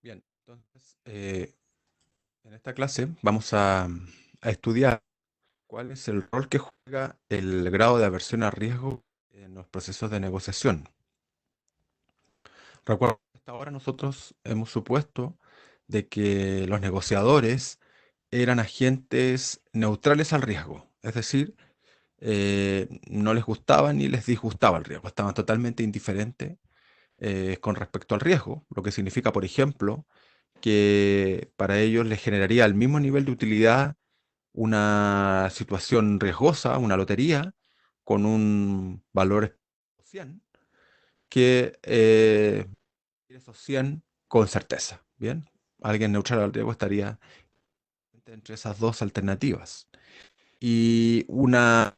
Bien, entonces en esta clase vamos a estudiar cuál es el rol que juega el grado de aversión al riesgo en los procesos de negociación. Recuerda que hasta ahora nosotros hemos supuesto de que los negociadores eran agentes neutrales al riesgo, es decir, no les gustaba ni les disgustaba el riesgo, estaban totalmente indiferentes con respecto al riesgo, lo que significa, por ejemplo, que para ellos les generaría el mismo nivel de utilidad una situación riesgosa, una lotería, con un valor 100, que esos 100 con certeza. Bien, alguien neutral al riesgo estaría entre esas dos alternativas. Y una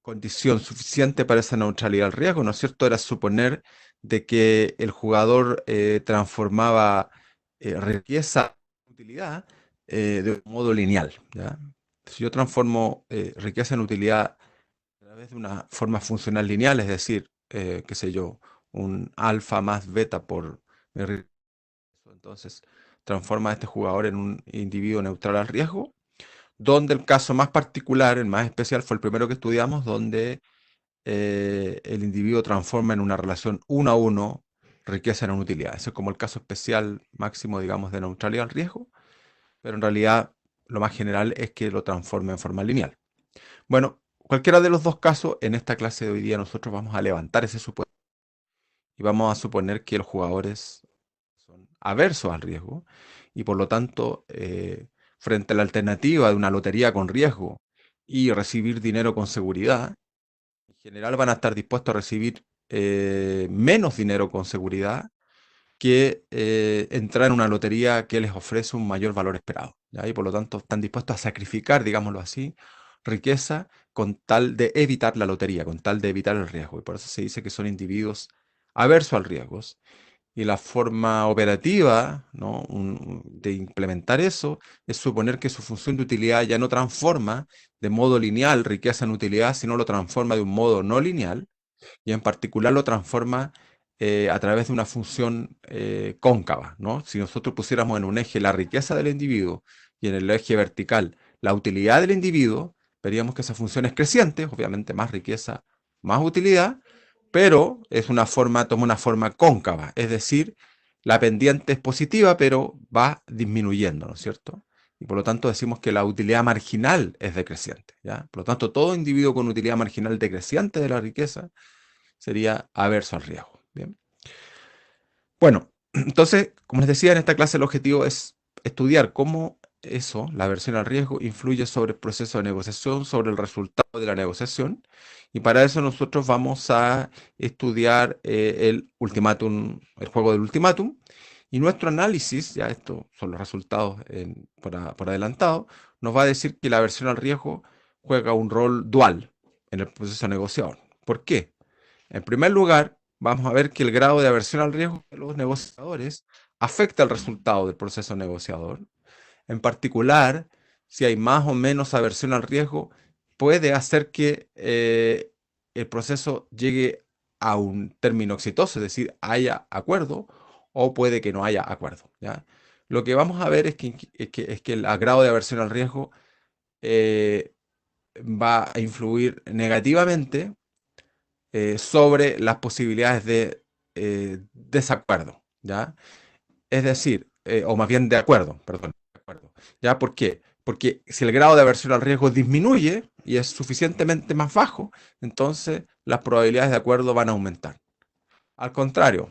condición suficiente para esa neutralidad al riesgo, ¿no es cierto? Era suponer de que el jugador transformaba riqueza en utilidad de un modo lineal, ¿ya? Si yo transformo riqueza en utilidad a través de una forma funcional lineal, es decir, qué sé yo, un alfa más beta por mi riqueza, entonces transforma a este jugador en un individuo neutral al riesgo, donde el caso más particular, el más especial, fue el primero que estudiamos, donde el individuo transforma en una relación uno a uno riqueza en una utilidad. Ese es como el caso especial máximo, digamos, de neutralidad al riesgo, pero en realidad lo más general es que lo transforma en forma lineal. Bueno, cualquiera de los dos casos, en esta clase de hoy día nosotros vamos a levantar ese supuesto y vamos a suponer que los jugadores son aversos al riesgo y por lo tanto, frente a la alternativa de una lotería con riesgo y recibir dinero con seguridad, en general van a estar dispuestos a recibir menos dinero con seguridad que entrar en una lotería que les ofrece un mayor valor esperado, ¿ya? Y por lo tanto están dispuestos a sacrificar, digámoslo así, riqueza con tal de evitar la lotería, con tal de evitar el riesgo. Y por eso se dice que son individuos aversos al riesgo. Y la forma operativa, ¿no? De implementar eso es suponer que su función de utilidad ya no transforma de modo lineal riqueza en utilidad, sino lo transforma de un modo no lineal y en particular lo transforma a través de una función cóncava, ¿no? Si nosotros pusiéramos en un eje la riqueza del individuo y en el eje vertical la utilidad del individuo, veríamos que esa función es creciente, obviamente más riqueza, más utilidad, pero es una forma, toma una forma cóncava, es decir, la pendiente es positiva, pero va disminuyendo, ¿no es cierto? Y por lo tanto decimos que la utilidad marginal es decreciente, ¿ya? Por lo tanto, todo individuo con utilidad marginal decreciente de la riqueza sería averso al riesgo. Bien. Bueno, entonces, como les decía, en esta clase el objetivo es estudiar cómo eso, la aversión al riesgo, influye sobre el proceso de negociación, sobre el resultado de la negociación. Y para eso nosotros vamos a estudiar el ultimátum, el juego del ultimátum. Y nuestro análisis, ya estos son los resultados por adelantado, nos va a decir que la aversión al riesgo juega un rol dual en el proceso negociador. ¿Por qué? En primer lugar, vamos a ver que el grado de aversión al riesgo de los negociadores afecta el resultado del proceso negociador. En particular, si hay más o menos aversión al riesgo, puede hacer que el proceso llegue a un término exitoso, es decir, haya acuerdo o puede que no haya acuerdo, ¿ya? Lo que vamos a ver es que el grado de aversión al riesgo eh, va a influir negativamente sobre las posibilidades de desacuerdo, ¿ya? Es decir, o más bien de acuerdo, perdón, de acuerdo, ¿ya? ¿Por qué? Porque si el grado de aversión al riesgo disminuye y es suficientemente más bajo, entonces las probabilidades de acuerdo van a aumentar. Al contrario,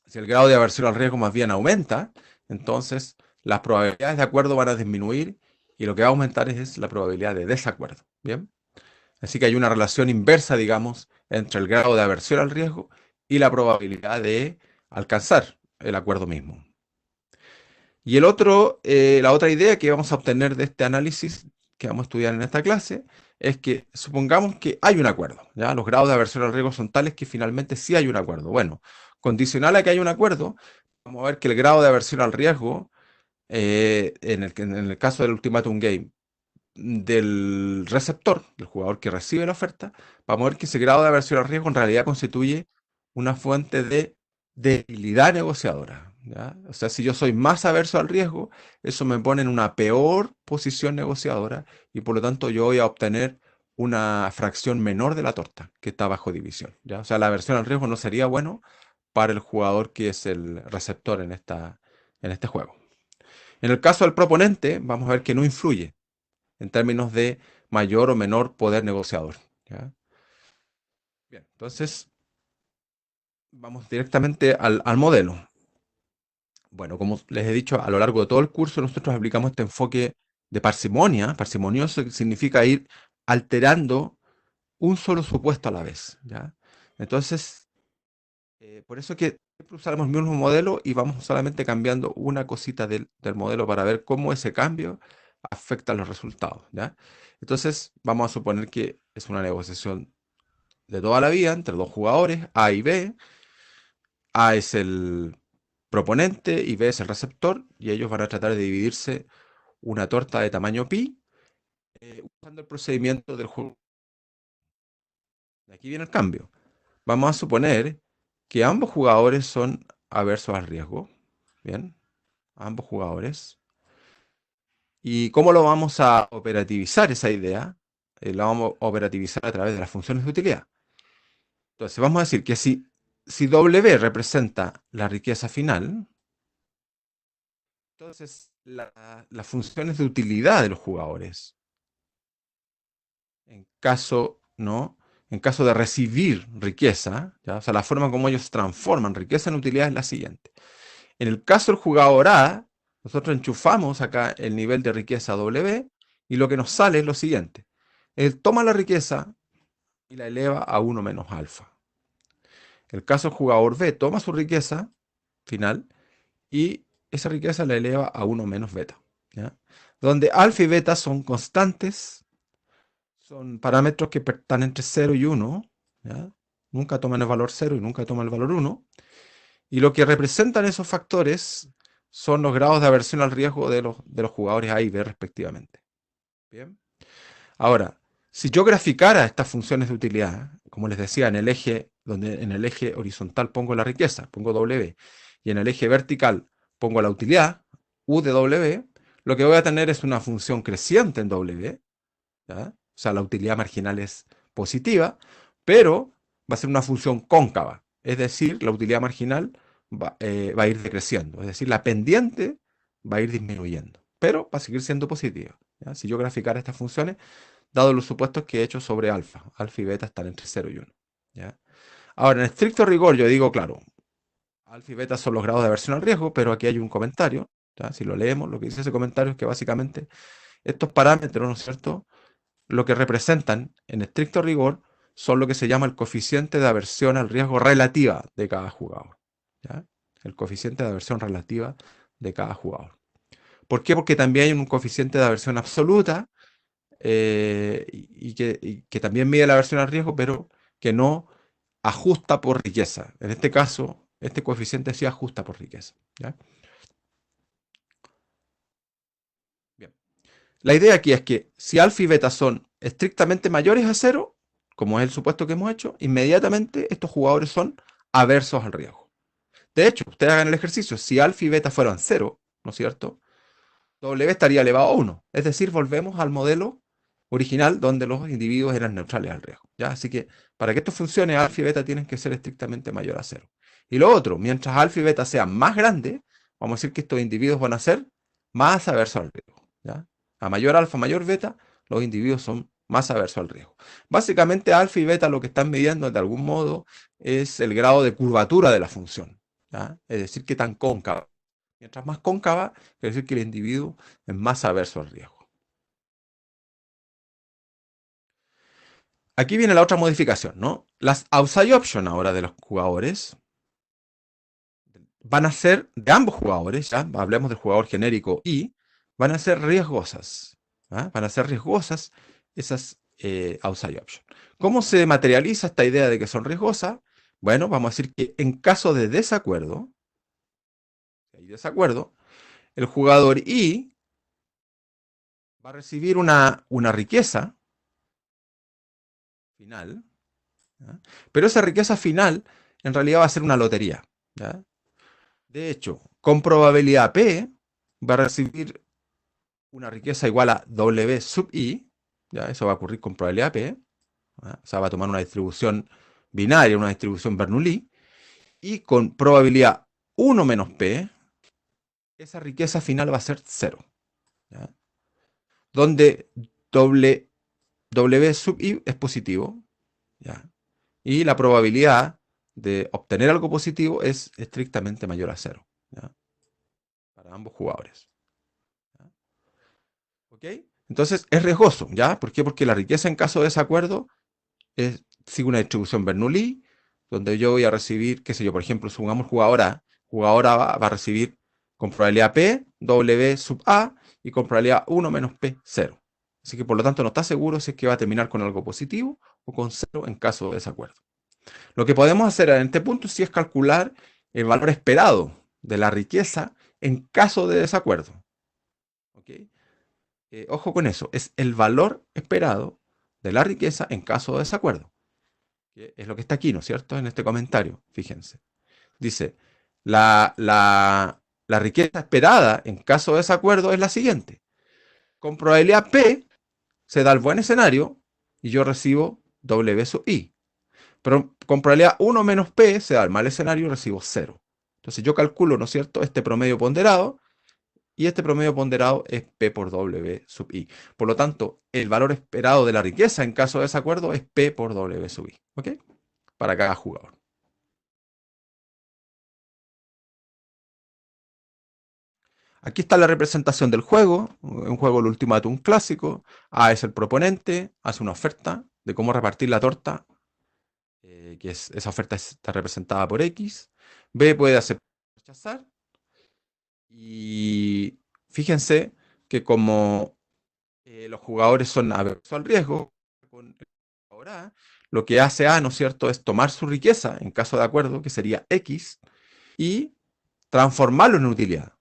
si el grado de aversión al riesgo más bien aumenta, entonces las probabilidades de acuerdo van a disminuir y lo que va a aumentar es la probabilidad de desacuerdo. ¿Bien? Así que hay una relación inversa, digamos, entre el grado de aversión al riesgo y la probabilidad de alcanzar el acuerdo mismo. Y la otra idea que vamos a obtener de este análisis que vamos a estudiar en esta clase es que supongamos que hay un acuerdo, ¿ya? Los grados de aversión al riesgo son tales que finalmente sí hay un acuerdo. Bueno, condicional a que haya un acuerdo, vamos a ver que el grado de aversión al riesgo, en el caso del ultimatum game, del receptor, del jugador que recibe la oferta, vamos a ver que ese grado de aversión al riesgo en realidad constituye una fuente de debilidad negociadora. ¿ya? O sea, si yo soy más averso al riesgo, eso me pone en una peor posición negociadora y por lo tanto yo voy a obtener una fracción menor de la torta que está bajo división, ¿ya? O sea, la aversión al riesgo no sería bueno para el jugador que es el receptor en este juego. En el caso del proponente, vamos a ver que no influye en términos de mayor o menor poder negociador, ¿ya? Bien, entonces vamos directamente al modelo. Bueno, como les he dicho, a lo largo de todo el curso nosotros aplicamos este enfoque de parsimonia. Parsimonioso significa ir alterando un solo supuesto a la vez, ¿ya? Entonces, por eso que siempre usamos el mismo modelo y vamos solamente cambiando una cosita del modelo para ver cómo ese cambio afecta a los resultados, ¿ya? Entonces, vamos a suponer que es una negociación de toda la vida entre dos jugadores, A y B. A es el proponente y B es el receptor, y ellos van a tratar de dividirse una torta de tamaño pi usando el procedimiento del juego. Aquí viene el cambio. Vamos a suponer que ambos jugadores son aversos al riesgo. Bien, ambos jugadores. ¿Y cómo lo vamos a operativizar esa idea? La vamos a operativizar a través de las funciones de utilidad. Entonces, vamos a decir que si W representa la riqueza final, entonces las funciones de utilidad de los jugadores, en caso, ¿no? En caso de recibir riqueza, ¿ya? O sea, la forma como ellos transforman riqueza en utilidad es la siguiente. En el caso del jugador A, nosotros enchufamos acá el nivel de riqueza W y lo que nos sale es lo siguiente. Él toma la riqueza y la eleva a 1 menos alfa. El caso del jugador B toma su riqueza final y esa riqueza la eleva a 1 menos beta, ¿ya? Donde alfa y beta son constantes, son parámetros que están entre 0 y 1, ¿ya? Nunca toman el valor 0 y nunca toman el valor 1. Y lo que representan esos factores son los grados de aversión al riesgo de los jugadores A y B respectivamente. Bien. Ahora, si yo graficara estas funciones de utilidad, como les decía, en el eje horizontal pongo la riqueza, pongo W, y en el eje vertical pongo la utilidad, U de W, lo que voy a tener es una función creciente en W, ¿ya? O sea, la utilidad marginal es positiva, pero va a ser una función cóncava, es decir, la utilidad marginal va a ir decreciendo, es decir, la pendiente va a ir disminuyendo, pero va a seguir siendo positiva, ¿ya? Si yo graficara estas funciones, dado los supuestos que he hecho sobre alfa. Alfa y beta están entre 0 y 1. ¿Ya? Ahora, en estricto rigor, yo digo, claro, alfa y beta son los grados de aversión al riesgo, pero aquí hay un comentario. ¿Ya? Si lo leemos, lo que dice ese comentario es que básicamente estos parámetros, ¿no es cierto?, lo que representan en estricto rigor son lo que se llama el coeficiente de aversión al riesgo relativa de cada jugador. ¿Ya? El coeficiente de aversión relativa de cada jugador. ¿Por qué? Porque también hay un coeficiente de aversión absoluta y que también mide la aversión al riesgo, pero que no ajusta por riqueza. En este caso, este coeficiente sí ajusta por riqueza, ¿ya? Bien. La idea aquí es que si alfa y beta son estrictamente mayores a cero, como es el supuesto que hemos hecho, inmediatamente estos jugadores son aversos al riesgo. De hecho, ustedes hagan el ejercicio, si alfa y beta fueran cero, ¿no es cierto?, W estaría elevado a 1. Es decir, volvemos al modelo original donde los individuos eran neutrales al riesgo, ¿ya? Así que para que esto funcione, alfa y beta tienen que ser estrictamente mayor a 0. Y lo otro, mientras alfa y beta sean más grandes, vamos a decir que estos individuos van a ser más aversos al riesgo, ¿ya? A mayor alfa, mayor beta, los individuos son más aversos al riesgo. Básicamente, alfa y beta lo que están midiendo de algún modo es el grado de curvatura de la función, ¿ya? Es decir, qué tan cóncava. Mientras más cóncava, quiere decir que el individuo es más averso al riesgo. Aquí viene la otra modificación, ¿no? Las outside options ahora de los jugadores van a ser de ambos jugadores, ya hablemos del jugador genérico y van a ser riesgosas. ¿Ah? Van a ser riesgosas esas outside options. ¿Cómo se materializa esta idea de que son riesgosas? Bueno, vamos a decir que en caso de desacuerdo, el jugador I va a recibir una riqueza final, ¿ya? Pero esa riqueza final en realidad va a ser una lotería, ¿ya? De hecho, con probabilidad P va a recibir una riqueza igual a W sub I, ¿ya? Eso va a ocurrir con probabilidad P, ¿ya? O sea, va a tomar una distribución binaria, una distribución Bernoulli, y con probabilidad 1 menos P, esa riqueza final va a ser 0, ¿ya? Donde W sub I es positivo, ¿ya? Y la probabilidad de obtener algo positivo es estrictamente mayor a 0, ¿ya? Para ambos jugadores, ¿ya? ¿Ok? Entonces es riesgoso, ¿ya? ¿Por qué? Porque la riqueza en caso de desacuerdo sigue una distribución Bernoulli, donde yo voy a recibir, qué sé yo, por ejemplo, supongamos jugador A va a recibir con probabilidad P, W sub A, y con probabilidad 1 menos P, 0. Así que por lo tanto no está seguro si es que va a terminar con algo positivo o con 0 en caso de desacuerdo. Lo que podemos hacer en este punto sí es calcular el valor esperado de la riqueza en caso de desacuerdo. ¿Ok? Ojo con eso, es el valor esperado de la riqueza en caso de desacuerdo. Que es lo que está aquí, ¿no es cierto? En este comentario, fíjense. Dice, la riqueza esperada en caso de desacuerdo es la siguiente. Con probabilidad P se da el buen escenario y yo recibo W sub I. Pero con probabilidad 1 menos P se da el mal escenario y recibo 0. Entonces yo calculo, ¿no es cierto?, este promedio ponderado, y este promedio ponderado es P por W sub I. Por lo tanto, el valor esperado de la riqueza en caso de desacuerdo es P por W sub I. ¿Ok? Para cada jugador. Aquí está la representación del juego, un juego el ultimátum clásico. A es el proponente, hace una oferta de cómo repartir la torta, esa oferta está representada por X. B puede aceptar o rechazar. Y fíjense que como los jugadores son aversos al riesgo, ahora lo que hace A, ¿no es cierto?, es tomar su riqueza, en caso de acuerdo, que sería X, y transformarlo en utilidad.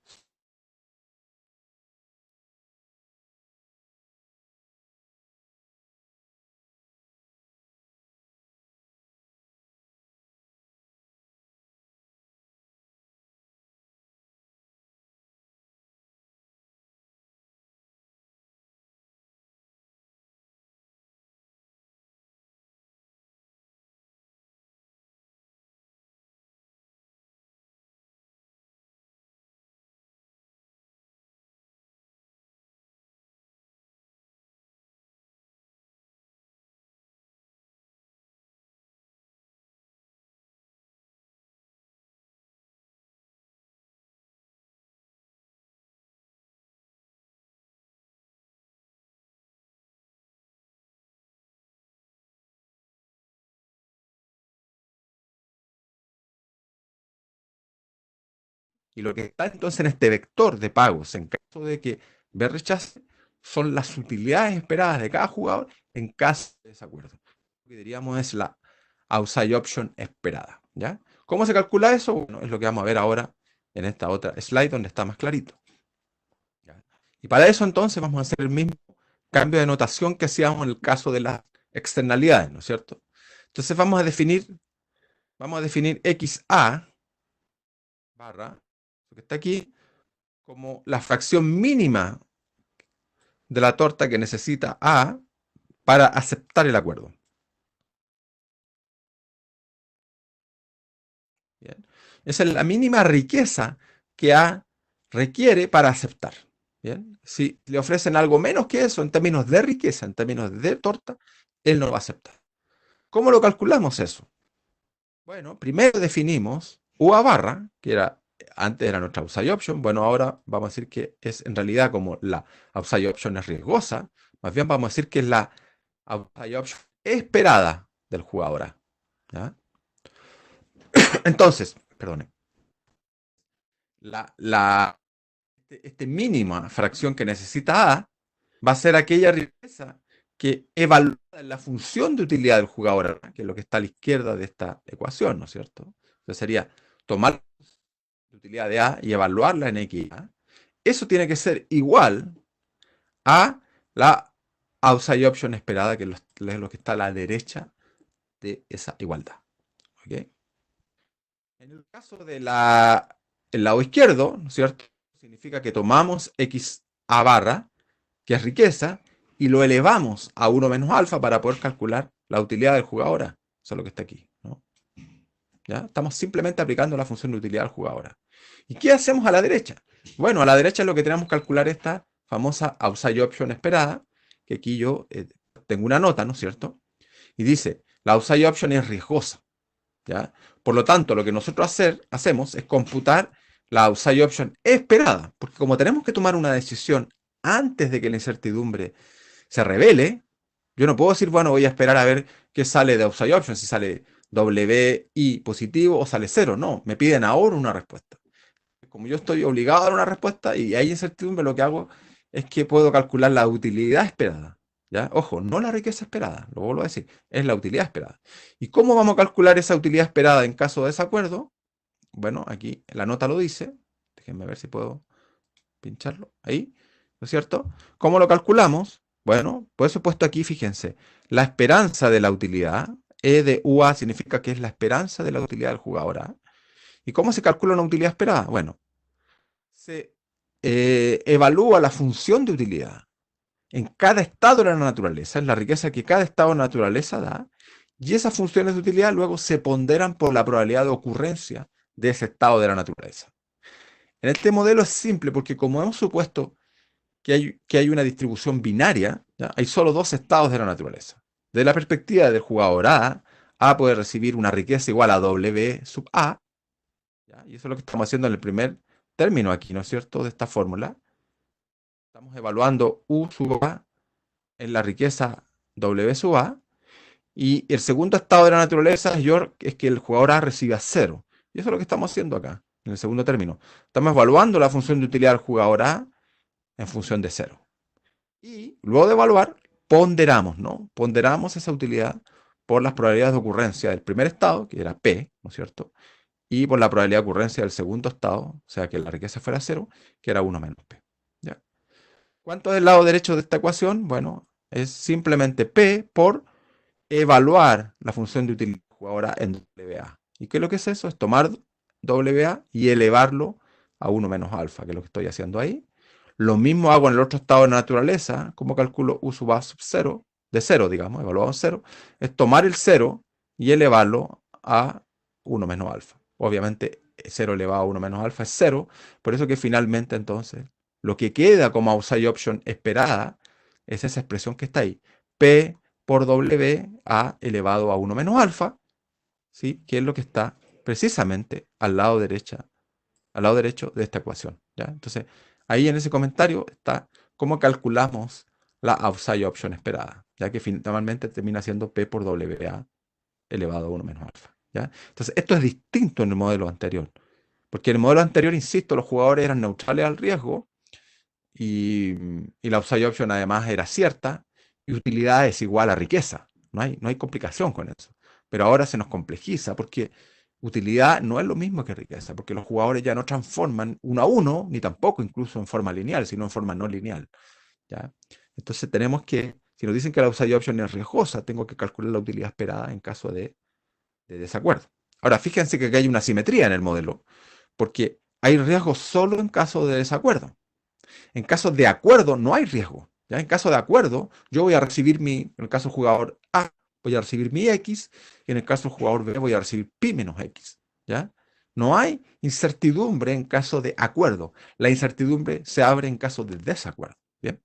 Y lo que está entonces en este vector de pagos, en caso de que B rechace, son las utilidades esperadas de cada jugador en caso de desacuerdo. Lo que diríamos es la outside option esperada, ¿ya? ¿Cómo se calcula eso? Bueno, es lo que vamos a ver ahora en esta otra slide donde está más clarito, ¿ya? Y para eso entonces vamos a hacer el mismo cambio de notación que hacíamos en el caso de las externalidades, ¿no es cierto? Entonces vamos a definir XA barra, lo que está aquí, como la fracción mínima de la torta que necesita A para aceptar el acuerdo. ¿Bien? Esa es la mínima riqueza que A requiere para aceptar. ¿Bien? Si le ofrecen algo menos que eso en términos de riqueza, en términos de torta, él no lo va a aceptar. ¿Cómo lo calculamos eso? Bueno, primero definimos UA barra, que era antes era nuestra outside option. Bueno, ahora vamos a decir que es en realidad como la outside option es riesgosa, más bien vamos a decir que es la outside option esperada del jugador A. ¿Ya? Entonces, perdone, este mínima fracción que necesita A va a ser aquella riqueza que evalúa la función de utilidad del jugador A, que es lo que está a la izquierda de esta ecuación, ¿no es cierto? Entonces sería tomar la utilidad de A y evaluarla en X. Eso tiene que ser igual a la outside option esperada, que es lo que está a la derecha de esa igualdad. ¿Okay? En el caso de la el lado izquierdo, ¿no es cierto? Significa que tomamos x a barra, que es riqueza, y lo elevamos a 1 menos alfa para poder calcular la utilidad del jugador A. Eso es lo que está aquí, ¿no? ¿Ya? Estamos simplemente aplicando la función de utilidad al jugador A. ¿Y qué hacemos a la derecha? Bueno, a la derecha es lo que tenemos que calcular esta famosa outside option esperada, que aquí yo tengo una nota, ¿no es cierto? Y dice, la outside option es riesgosa, ¿ya? Por lo tanto, lo que nosotros hacemos es computar la outside option esperada, porque como tenemos que tomar una decisión antes de que la incertidumbre se revele, yo no puedo decir, bueno, voy a esperar a ver qué sale de outside option, si sale WI positivo o sale cero. No, me piden ahora una respuesta. Como yo estoy obligado a dar una respuesta y hay incertidumbre, lo que hago es que puedo calcular la utilidad esperada. ¿Ya? Ojo, no la riqueza esperada, lo vuelvo a decir, es la utilidad esperada. ¿Y cómo vamos a calcular esa utilidad esperada en caso de desacuerdo? Bueno, aquí la nota lo dice. Déjenme ver si puedo pincharlo. Ahí, ¿no es cierto? ¿Cómo lo calculamos? Bueno, pues he puesto aquí, fíjense, la esperanza de la utilidad, E de UA significa que es la esperanza de la utilidad del jugador A. ¿Y cómo se calcula una utilidad esperada? Bueno, se evalúa la función de utilidad en cada estado de la naturaleza, es la riqueza que cada estado de la naturaleza da, y esas funciones de utilidad luego se ponderan por la probabilidad de ocurrencia de ese estado de la naturaleza. En este modelo es simple porque como hemos supuesto que hay una distribución binaria, ¿ya? Hay solo dos estados de la naturaleza. De la perspectiva del jugador A puede recibir una riqueza igual a W sub A, ¿ya? Y eso es lo que estamos haciendo en el primer término aquí, ¿no es cierto?, de esta fórmula. Estamos evaluando U sub A en la riqueza W sub A, y el segundo estado de la naturaleza es que el jugador A reciba cero. Y eso es lo que estamos haciendo acá, en el segundo término. Estamos evaluando la función de utilidad del jugador A en función de cero. Y luego de evaluar, ponderamos, ¿no? Ponderamos esa utilidad por las probabilidades de ocurrencia del primer estado, que era P, ¿no es cierto? Y por la probabilidad de ocurrencia del segundo estado, o sea, que la riqueza fuera cero, que era 1 menos P. ¿Ya? ¿Cuánto es el lado derecho de esta ecuación? Bueno, es simplemente P por evaluar la función de utilidad ahora en WA. ¿Y qué es lo que es eso? Es tomar WA y elevarlo a 1 menos alfa, que es lo que estoy haciendo ahí. Lo mismo hago en el otro estado de la naturaleza. ¿Cómo calculo U sub A sub 0? De 0, digamos, evaluado en 0. Es tomar el 0 y elevarlo a 1 menos alfa. Obviamente, 0 elevado a 1 menos alfa es 0. Por eso que finalmente, entonces, lo que queda como outside option esperada es esa expresión que está ahí. P por W A elevado a 1 menos alfa, ¿sí? Que es lo que está precisamente al lado derecho de esta ecuación. ¿Ya? Entonces, ahí en ese comentario está cómo calculamos la outside option esperada, ya que finalmente termina siendo P por W A elevado a 1 menos alfa. ¿Ya? Entonces, esto es distinto en el modelo anterior, porque en el modelo anterior, insisto, los jugadores eran neutrales al riesgo y la outside option además era cierta, y utilidad es igual a riqueza. No hay complicación con eso. Pero ahora se nos complejiza porque utilidad no es lo mismo que riqueza, porque los jugadores ya no transforman uno a uno, ni tampoco incluso en forma lineal, sino en forma no lineal. ¿Ya? Entonces tenemos que, si nos dicen que la outside option es riesgosa, tengo que calcular la utilidad esperada en caso de desacuerdo. Ahora, fíjense que aquí hay una simetría en el modelo, porque hay riesgo solo en caso de desacuerdo. En caso de acuerdo, no hay riesgo. ¿Ya? En caso de acuerdo, yo voy a recibir en el caso del jugador A, voy a recibir mi X, y en el caso del jugador B, voy a recibir pi menos X. ¿Ya? No hay incertidumbre en caso de acuerdo. La incertidumbre se abre en caso de desacuerdo. ¿Bien?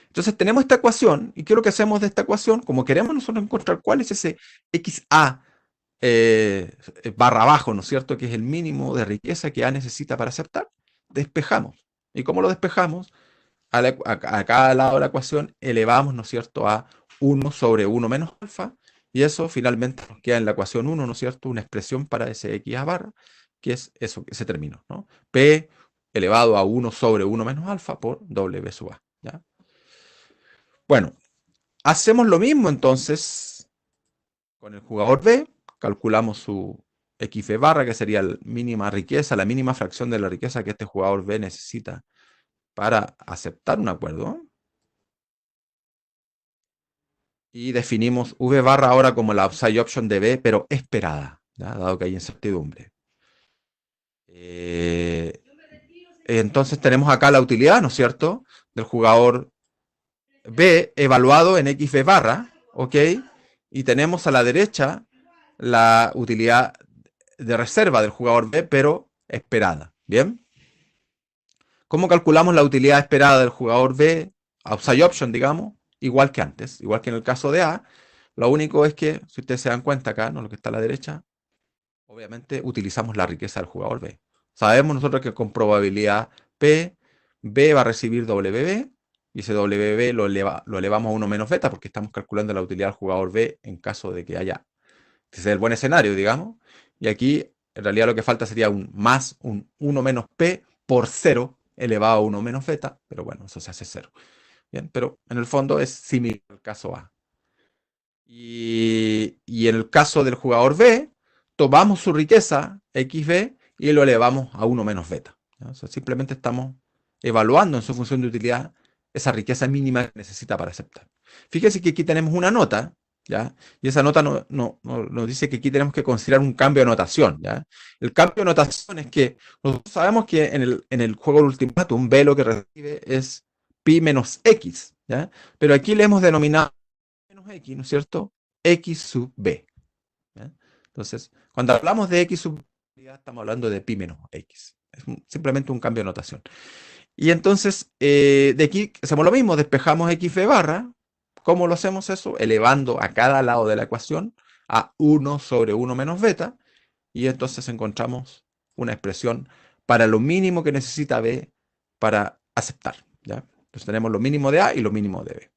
Entonces tenemos esta ecuación, y ¿qué es lo que hacemos de esta ecuación? Como queremos nosotros encontrar cuál es ese XA barra abajo, ¿no es cierto? Que es el mínimo de riqueza que A necesita para aceptar, despejamos. ¿Y cómo lo despejamos? A cada lado de la ecuación elevamos, ¿no es cierto?, a 1 sobre 1 menos alfa, y eso finalmente nos queda en la ecuación 1, ¿no es cierto?, una expresión para ese x a barra, que es eso, ese término, ¿no? P elevado a 1 sobre 1 menos alfa por W sub A, ¿ya? Bueno, hacemos lo mismo entonces con el jugador B, calculamos su xb barra, que sería la mínima riqueza, la mínima fracción de la riqueza que este jugador B necesita para aceptar un acuerdo. Y definimos V barra ahora como la outside option de B, pero esperada, ¿ya? Dado que hay incertidumbre. Eh, entonces tenemos acá la utilidad, ¿no es cierto?, del jugador B evaluado en XB barra, ¿ok? Y tenemos a la derecha la utilidad de reserva del jugador B, pero esperada, ¿bien? ¿Cómo calculamos la utilidad esperada del jugador B, upside option, digamos? Igual que antes, igual que en el caso de A. Lo único es que, si ustedes se dan cuenta acá, ¿no?, lo que está a la derecha, obviamente utilizamos la riqueza del jugador B. Sabemos nosotros que con probabilidad P, B va a recibir WB, y ese WB lo elevamos a 1 menos beta, porque estamos calculando la utilidad del jugador B en caso de que haya, que sea el buen escenario, digamos. Y aquí, en realidad, lo que falta sería un más un 1 menos P por 0 elevado a 1 menos beta, pero bueno, eso se hace 0. Bien, pero en el fondo es similar al caso A. Y en el caso del jugador B, tomamos su riqueza XB y lo elevamos a 1 menos beta. ¿Ya? O sea, simplemente estamos evaluando en su función de utilidad esa riqueza mínima que necesita para aceptar. Fíjense que aquí tenemos una nota, ¿ya? Y esa nota nos dice que aquí tenemos que considerar un cambio de notación, ¿ya? El cambio de notación es que nosotros sabemos que en el juego del ultimátum B lo que recibe es pi menos x, ¿ya? Pero aquí le hemos denominado menos x, ¿no es cierto? X sub b. ¿Ya? Entonces, cuando hablamos de x sub b, estamos hablando de pi menos x. Es simplemente un cambio de notación. Y entonces, de aquí hacemos lo mismo, despejamos x b barra. ¿Cómo lo hacemos eso? Elevando a cada lado de la ecuación a 1 sobre 1 menos beta. Y entonces encontramos una expresión para lo mínimo que necesita b para aceptar. ¿Ya? Entonces tenemos lo mínimo de a y lo mínimo de b.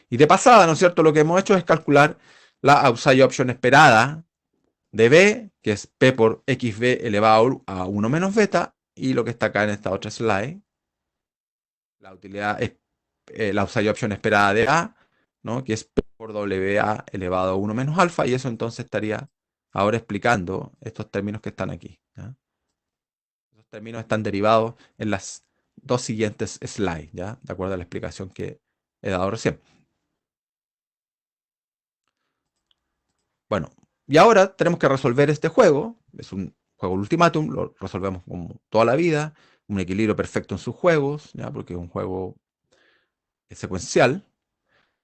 Y de pasada, ¿no es cierto?, lo que hemos hecho es calcular la upside option esperada de B, que es P por XB elevado a 1 menos beta, y lo que está acá en esta otra slide, la utilidad es la upside option esperada de A, ¿no?, que es P por WA elevado a 1 menos alfa, y eso entonces estaría ahora explicando estos términos que están aquí. ¿Ya? Esos términos están derivados en las dos siguientes slides, ¿ya?, de acuerdo a la explicación que he dado recién. Bueno, y ahora tenemos que resolver este juego. Es un juego ultimátum, lo resolvemos como toda la vida. Un equilibrio perfecto en sus juegos, ¿ya? Porque es un juego secuencial.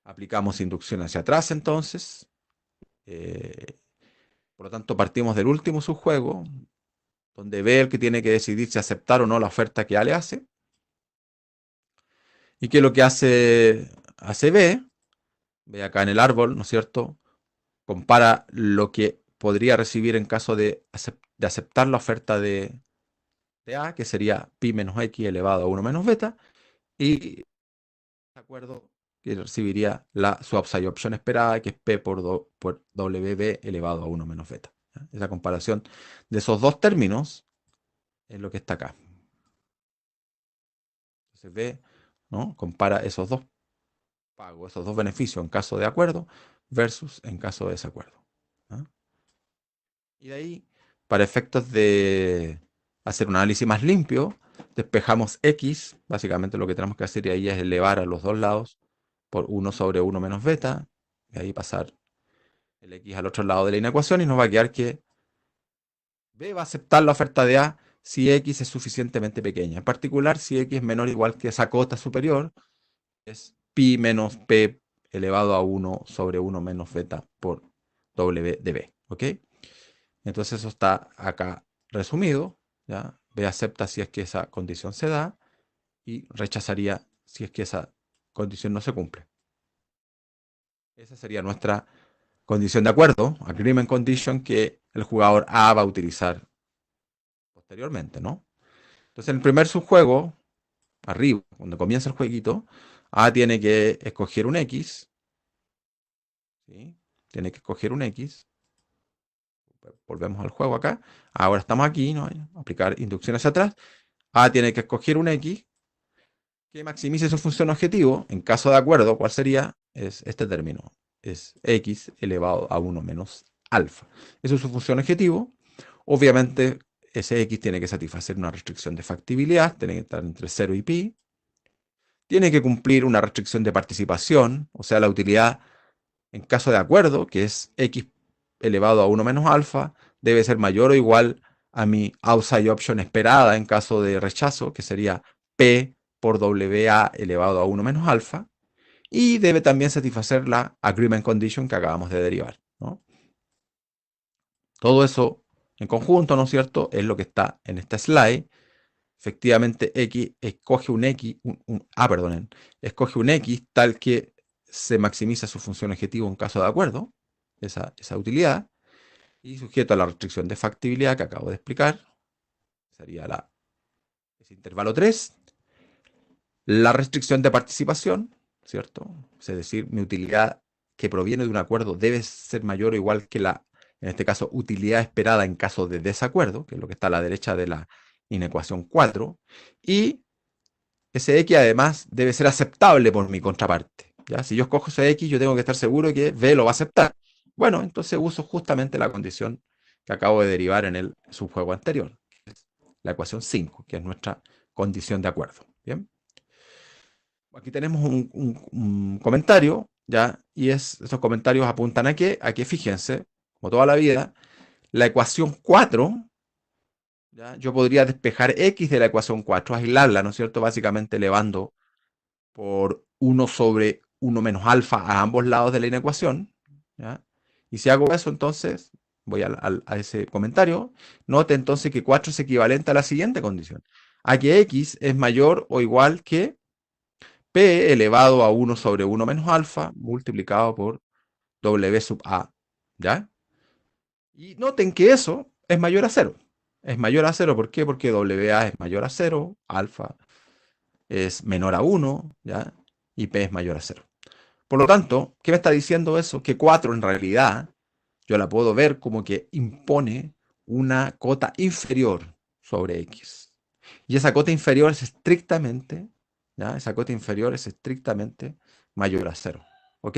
Aplicamos inducción hacia atrás entonces. Por lo tanto, partimos del último subjuego, donde B el que tiene que decidir si aceptar o no la oferta que A le hace. ¿Y qué es lo que hace B? Ve acá en el árbol, ¿no es cierto? Compara lo que podría recibir en caso de aceptar la oferta de A, que sería pi menos x elevado a 1 menos beta, y de acuerdo que recibiría su upside option esperada, que es p por wb elevado a 1 menos beta. ¿Ya? Esa comparación de esos dos términos es lo que está acá. Entonces B, ¿no?, compara esos dos pagos, esos dos beneficios en caso de acuerdo versus en caso de desacuerdo. ¿Ya? Y de ahí, para efectos de hacer un análisis más limpio, despejamos x. Básicamente lo que tenemos que hacer ahí es elevar a los dos lados por 1 sobre 1 menos beta. Y ahí pasar el x al otro lado de la inecuación y nos va a quedar que B va a aceptar la oferta de A si x es suficientemente pequeña. En particular, si x es menor o igual que esa cota superior, es pi menos p elevado a 1 sobre 1 menos beta por w de B. ¿Ok? Entonces eso está acá resumido. ¿Ya? B acepta si es que esa condición se da y rechazaría si es que esa condición no se cumple. Esa sería nuestra condición de acuerdo, agreement condition, que el jugador A va a utilizar posteriormente, ¿no? Entonces en el primer subjuego, arriba, cuando comienza el jueguito, A tiene que escoger un X. ¿Sí? Tiene que escoger un X. Volvemos al juego acá. Ahora estamos aquí, ¿no? Aplicar inducción hacia atrás. A tiene que escoger un X que maximice su función objetivo. En caso de acuerdo, ¿cuál sería? Es este término. Es X elevado a 1 menos alfa. Eso es su función objetivo. Obviamente, ese X tiene que satisfacer una restricción de factibilidad. Tiene que estar entre 0 y pi. Tiene que cumplir una restricción de participación. O sea, la utilidad en caso de acuerdo, que es X elevado a 1 menos alfa, debe ser mayor o igual a mi outside option esperada en caso de rechazo, que sería P por WA elevado a 1 menos alfa, y debe también satisfacer la agreement condition que acabamos de derivar, ¿no? Todo eso en conjunto, ¿no es cierto?, es lo que está en esta slide. Efectivamente, X escoge un X, perdonen, escoge un X tal que se maximiza su función objetivo en caso de acuerdo, esa utilidad, y sujeto a la restricción de factibilidad que acabo de explicar, sería ese intervalo 3, la restricción de participación, ¿cierto? Es decir, mi utilidad que proviene de un acuerdo debe ser mayor o igual que en este caso, utilidad esperada en caso de desacuerdo, que es lo que está a la derecha de la inecuación 4, y ese X además debe ser aceptable por mi contraparte. ¿Ya? Si yo escojo ese X, yo tengo que estar seguro que B lo va a aceptar. Bueno, entonces uso justamente la condición que acabo de derivar en el subjuego anterior, que es la ecuación 5, que es nuestra condición de acuerdo. ¿Bien? Aquí tenemos un comentario, ¿ya? Y esos comentarios apuntan a que, fíjense, como toda la vida, la ecuación 4, ¿ya? Yo podría despejar X de la ecuación 4, aislarla, ¿no es cierto? Básicamente elevando por 1 sobre 1 menos alfa a ambos lados de la inecuación, ¿ya? Y si hago eso, entonces, voy a ese comentario, note entonces que 4 es equivalente a la siguiente condición, a que X es mayor o igual que P elevado a 1 sobre 1 menos alfa multiplicado por W sub A, ¿ya? Y noten que eso es mayor a 0. Es mayor a 0, ¿por qué? Porque WA es mayor a 0, alfa es menor a 1, ¿ya? Y P es mayor a 0. Por lo tanto, ¿qué me está diciendo eso? Que 4 en realidad yo la puedo ver como que impone una cota inferior sobre X. Y esa cota inferior es estrictamente, ¿ya? Esa cota inferior es estrictamente mayor a 0. ¿Ok?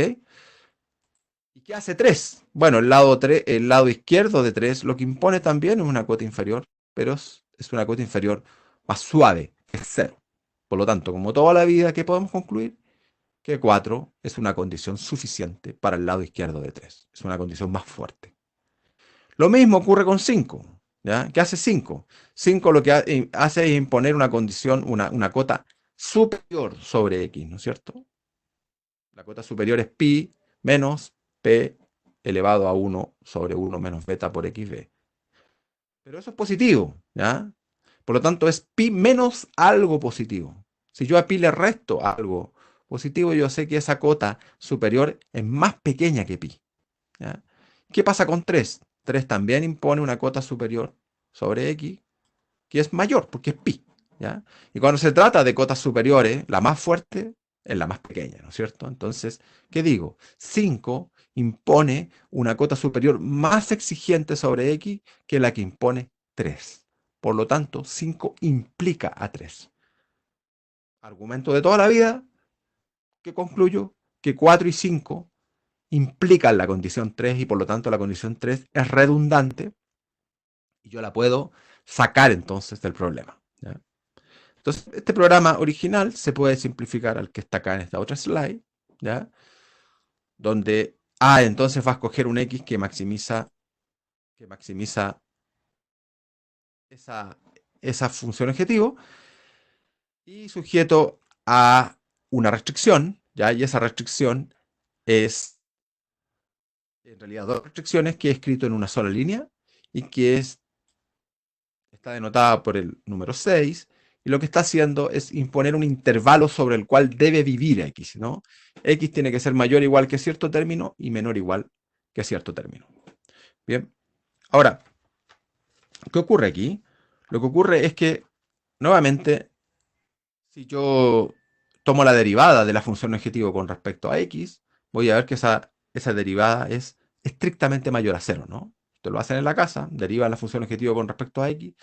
¿Y qué hace 3? Bueno, el lado izquierdo de 3 lo que impone también es una cota inferior, pero es una cota inferior más suave, es 0. Por lo tanto, como toda la vida, ¿qué podemos concluir? Que 4 es una condición suficiente para el lado izquierdo de 3. Es una condición más fuerte. Lo mismo ocurre con 5. ¿Ya? ¿Qué hace 5? 5 lo que hace es imponer una condición, una cota superior sobre X, ¿no es cierto? La cota superior es pi menos p elevado a 1 sobre 1 menos beta por xb. Pero eso es positivo, ¿ya? Por lo tanto, es pi menos algo positivo. Si yo a pi le resto algo positivo, yo sé que esa cota superior es más pequeña que pi. ¿Ya? ¿Qué pasa con 3? 3 también impone una cota superior sobre x, que es mayor, porque es pi. ¿Ya? Y cuando se trata de cotas superiores, la más fuerte es la más pequeña, ¿no es cierto? Entonces, ¿qué digo? 5 impone una cota superior más exigente sobre x que la que impone 3. Por lo tanto, 5 implica a 3. Argumento de toda la vida, que concluyo que 4 y 5 implican la condición 3 y por lo tanto la condición 3 es redundante y yo la puedo sacar entonces del problema. ¿Ya? Entonces, este programa original se puede simplificar al que está acá en esta otra slide, ¿ya? Donde A entonces va a escoger un X que maximiza esa, esa función objetivo y sujeto a una restricción, ¿ya? Y esa restricción es en realidad dos restricciones que he escrito en una sola línea y que está denotada por el número 6 y lo que está haciendo es imponer un intervalo sobre el cual debe vivir X, ¿no? X tiene que ser mayor o igual que cierto término y menor o igual que cierto término. Bien, ahora, ¿qué ocurre aquí? Lo que ocurre es que, nuevamente, si yo tomo la derivada de la función objetivo con respecto a X, voy a ver que esa derivada es estrictamente mayor a 0, ¿no? Ustedes lo hacen en la casa, derivan la función objetivo con respecto a X,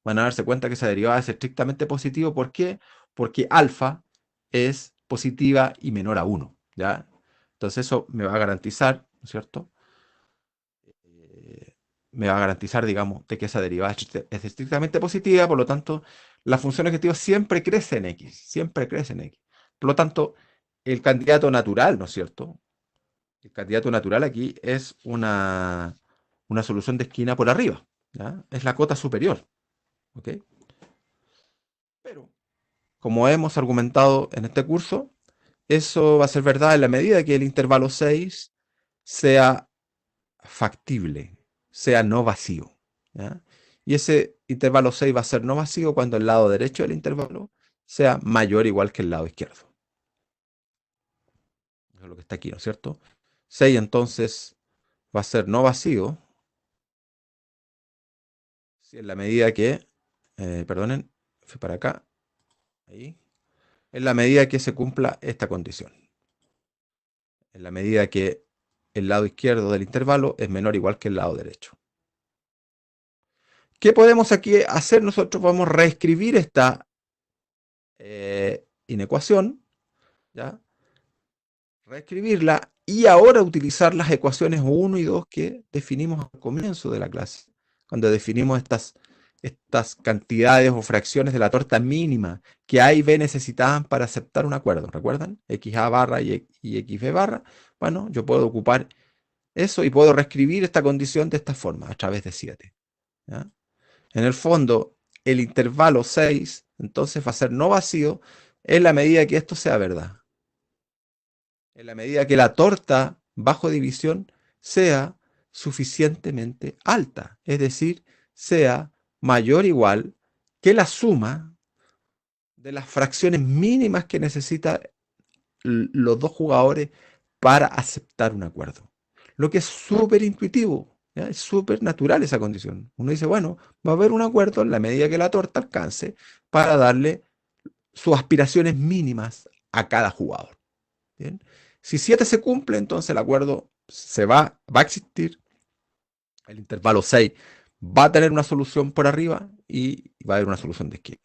van a darse cuenta que esa derivada es estrictamente positiva. ¿Por qué? Porque alfa es positiva y menor a 1, ¿ya? Entonces eso me va a garantizar, ¿no es cierto? Me va a garantizar, digamos, de que esa derivada es estrictamente positiva, por lo tanto, la función objetivo siempre crece en X, siempre crece en X. Por lo tanto, el candidato natural, ¿no es cierto? El candidato natural aquí es una solución de esquina por arriba. ¿ya? Es la cota superior. ¿Ok? Pero, como hemos argumentado en este curso, eso va a ser verdad en la medida que el intervalo 6 sea factible, sea no vacío. ¿Ya? Y ese intervalo 6 va a ser no vacío cuando el lado derecho del intervalo sea mayor o igual que el lado izquierdo. Eso es lo que está aquí, ¿no es cierto? 6 entonces va a ser no vacío si en la medida que, perdonen, fui para acá, ahí, en la medida que se cumpla esta condición. En la medida que el lado izquierdo del intervalo es menor o igual que el lado derecho. ¿Qué podemos aquí hacer? Nosotros podemos reescribir esta inecuación, ¿ya? Reescribirla y ahora utilizar las ecuaciones 1 y 2 que definimos al comienzo de la clase, cuando definimos estas cantidades o fracciones de la torta mínima que A y B necesitaban para aceptar un acuerdo. ¿Recuerdan? XA barra y XB barra. Bueno, yo puedo ocupar eso y puedo reescribir esta condición de esta forma, a través de 7. ¿Ya? En el fondo, el intervalo 6 entonces va a ser no vacío en la medida que esto sea verdad. En la medida que la torta bajo división sea suficientemente alta, es decir, sea mayor o igual que la suma de las fracciones mínimas que necesitan los dos jugadores para aceptar un acuerdo. Lo que es súper intuitivo, ¿ya? Es súper natural esa condición. Uno dice, bueno, va a haber un acuerdo en la medida que la torta alcance para darle sus aspiraciones mínimas a cada jugador. ¿Bien? Si 7 se cumple, entonces el acuerdo va a existir, el intervalo 6 va a tener una solución por arriba y va a haber una solución de esquina.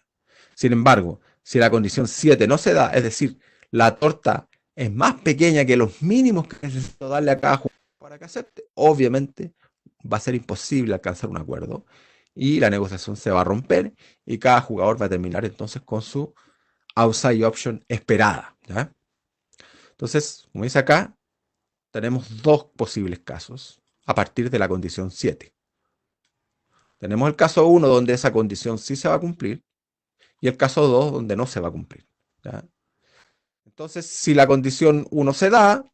Sin embargo, si la condición 7 no se da, es decir, la torta es más pequeña que los mínimos que necesito darle a cada jugador para que acepte, obviamente va a ser imposible alcanzar un acuerdo y la negociación se va a romper y cada jugador va a terminar entonces con su outside option esperada. ¿Ya? Entonces, como dice acá, tenemos dos posibles casos a partir de la condición 7. Tenemos el caso 1 donde esa condición sí se va a cumplir y el caso 2 donde no se va a cumplir. ¿Ya? Entonces, si la condición 1 se da,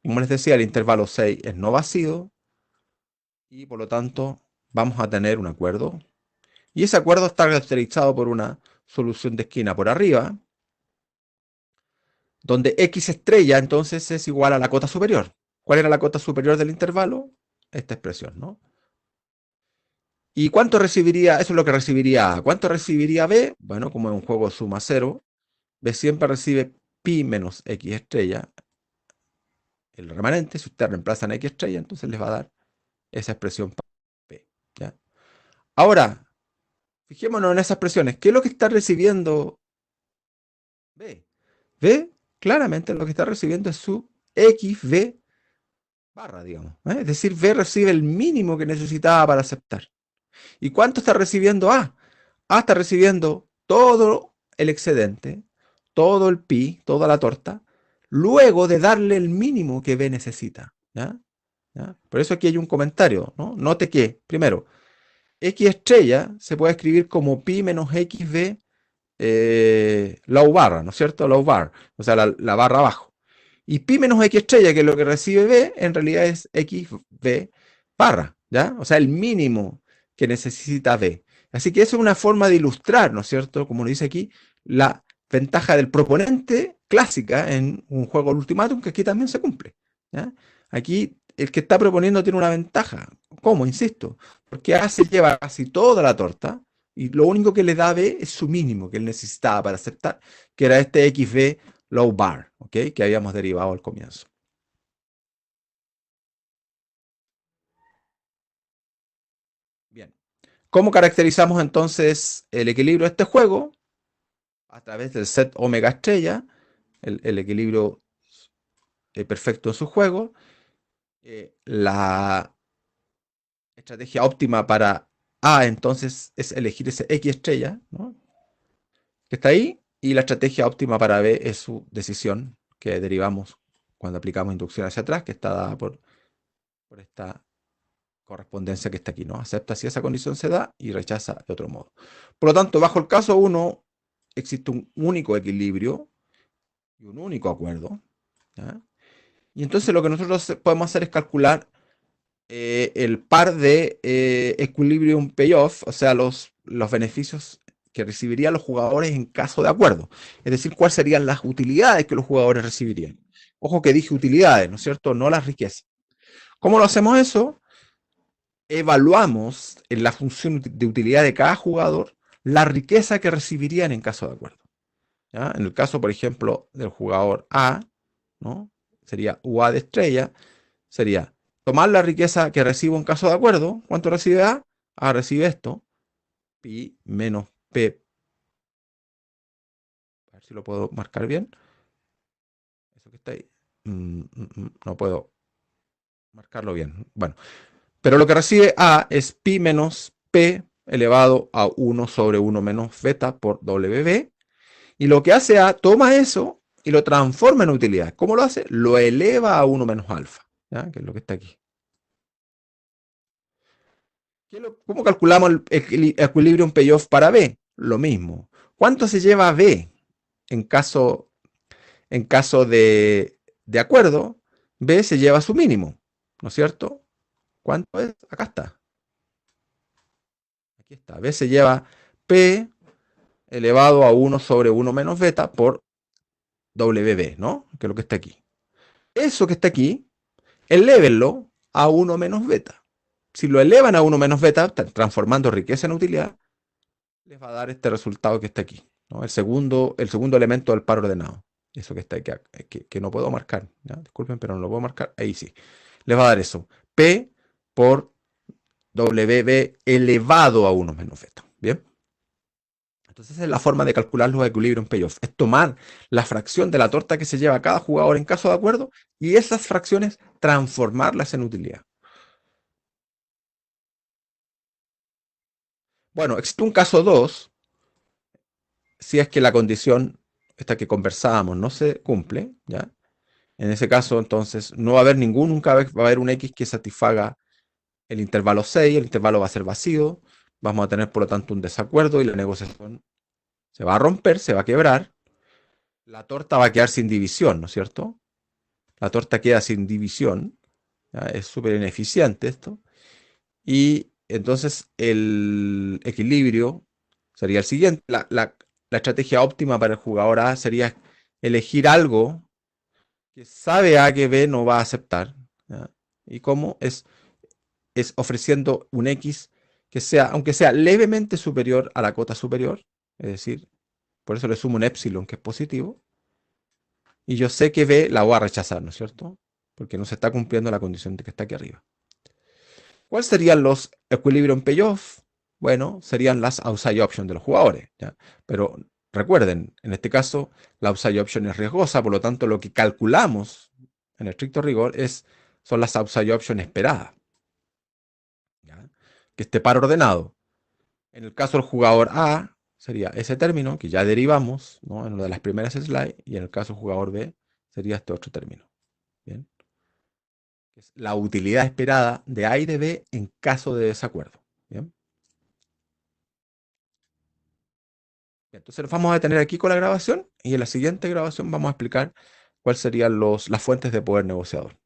como les decía, el intervalo 6 es no vacío y por lo tanto vamos a tener un acuerdo. Y ese acuerdo está caracterizado por una solución de esquina por arriba, donde X estrella entonces es igual a la cota superior. ¿Cuál era la cota superior del intervalo? Esta expresión, ¿no? ¿Y cuánto recibiría? Eso es lo que recibiría A. ¿Cuánto recibiría B? Bueno, como es un juego suma cero, B siempre recibe pi menos X estrella. El remanente, si ustedes reemplazan X estrella, entonces les va a dar esa expresión para B. ¿Ya? Ahora, fijémonos en esas expresiones. ¿Qué es lo que está recibiendo B? B, claramente lo que está recibiendo es su XB barra, digamos. Es decir, B recibe el mínimo que necesitaba para aceptar. ¿Y cuánto está recibiendo A? A está recibiendo todo el excedente, todo el pi, toda la torta, luego de darle el mínimo que B necesita. ¿Ya? ¿Ya? Por eso aquí hay un comentario, ¿no? Note que, primero, X estrella se puede escribir como pi menos XB low barra, ¿no es cierto? Low bar, o sea, la barra abajo. Y pi menos X estrella, que es lo que recibe B, en realidad es XB barra, ¿ya? O sea, el mínimo que necesita B. Así que eso es una forma de ilustrar, ¿no es cierto? Como lo dice aquí, la ventaja del proponente clásica en un juego de ultimátum que aquí también se cumple. ¿Ya? Aquí el que está proponiendo tiene una ventaja. ¿Cómo? Insisto, porque A se lleva casi toda la torta y lo único que le da B es su mínimo que él necesitaba para aceptar, que era este XB low bar, ¿ok? Que habíamos derivado al comienzo. Bien. ¿Cómo caracterizamos entonces el equilibrio de este juego? A través del set omega estrella, el equilibrio perfecto en su juego. La estrategia óptima para A entonces es elegir ese X estrella, ¿no? Que está ahí, y la estrategia óptima para B es su decisión que derivamos cuando aplicamos inducción hacia atrás, que está dada por esta correspondencia que está aquí, ¿no? Acepta si esa condición se da y rechaza de otro modo. Por lo tanto, bajo el caso 1, existe un único equilibrio y un único acuerdo, ¿ya? Y entonces lo que nosotros podemos hacer es calcular el par de equilibrium payoff, o sea, los beneficios que recibirían los jugadores en caso de acuerdo. Es decir, cuáles serían las utilidades que los jugadores recibirían. Ojo que dije utilidades, ¿no es cierto? No las riquezas. ¿Cómo lo hacemos eso? Evaluamos en la función de utilidad de cada jugador la riqueza que recibirían en caso de acuerdo. ¿Ya? En el caso, por ejemplo, del jugador A, ¿no? Sería UA de estrella, sería tomar la riqueza que recibo en caso de acuerdo. ¿Cuánto recibe A? A recibe esto, pi menos P. A ver si lo puedo marcar bien. Eso que está ahí. No puedo marcarlo bien. Bueno, pero lo que recibe A es pi menos P elevado a 1 sobre 1 menos beta por WB. Y lo que hace A, toma eso y lo transforma en utilidad. ¿Cómo lo hace? Lo eleva a 1 menos alfa, ¿ya? Que es lo que está aquí. ¿Cómo calculamos el equilibrium payoff para B? Lo mismo. ¿Cuánto se lleva B en caso de acuerdo? B se lleva su mínimo, ¿no es cierto? ¿Cuánto es? Acá está. Aquí está. B se lleva P elevado a 1 sobre 1 menos beta por WB, ¿no? Que es lo que está aquí. Eso que está aquí, elévenlo a 1 menos beta. Si lo elevan a 1 menos beta, transformando riqueza en utilidad, les va a dar este resultado que está aquí, ¿no? El segundo elemento del par ordenado. Eso que está aquí, que no puedo marcar. ¿Ya? Disculpen, pero no lo puedo marcar. Ahí sí. Les va a dar eso. P por WB elevado a 1 menos beta. ¿Bien? Entonces esa es la forma de calcular los equilibrios en payoff. Es tomar la fracción de la torta que se lleva cada jugador en caso de acuerdo y esas fracciones transformarlas en utilidad. Bueno, existe un caso 2, si es que la condición esta que conversábamos no se cumple, ¿ya? En ese caso, entonces, no va a haber nunca va a haber un X que satisfaga el intervalo 6, el intervalo va a ser vacío, vamos a tener por lo tanto un desacuerdo y la negociación se va a romper, se va a quebrar, la torta va a quedar sin división, ¿no es cierto? La torta queda sin división, ¿ya? Es súper ineficiente esto, y entonces el equilibrio sería el siguiente. La estrategia óptima para el jugador A sería elegir algo que sabe A que B no va a aceptar. ¿Ya? ¿Y cómo? Es ofreciendo un X que sea, aunque sea levemente superior a la cota superior, es decir, por eso le sumo un epsilon que es positivo, y yo sé que B la voy a rechazar, ¿no es cierto? Porque no se está cumpliendo la condición de que está aquí arriba. ¿Cuáles serían los equilibrium payoff? Bueno, serían las outside options de los jugadores, ¿ya? Pero recuerden, en este caso, la outside option es riesgosa, por lo tanto, lo que calculamos en estricto rigor son las outside options esperadas, ¿ya? Que esté par ordenado. En el caso del jugador A, sería ese término que ya derivamos, ¿no? En una de las primeras slides, y en el caso del jugador B, sería este otro término. ¿Bien? Es la utilidad esperada de A y de B en caso de desacuerdo. ¿Bien? Entonces vamos a detener aquí con la grabación y en la siguiente grabación vamos a explicar cuáles serían las fuentes de poder negociador.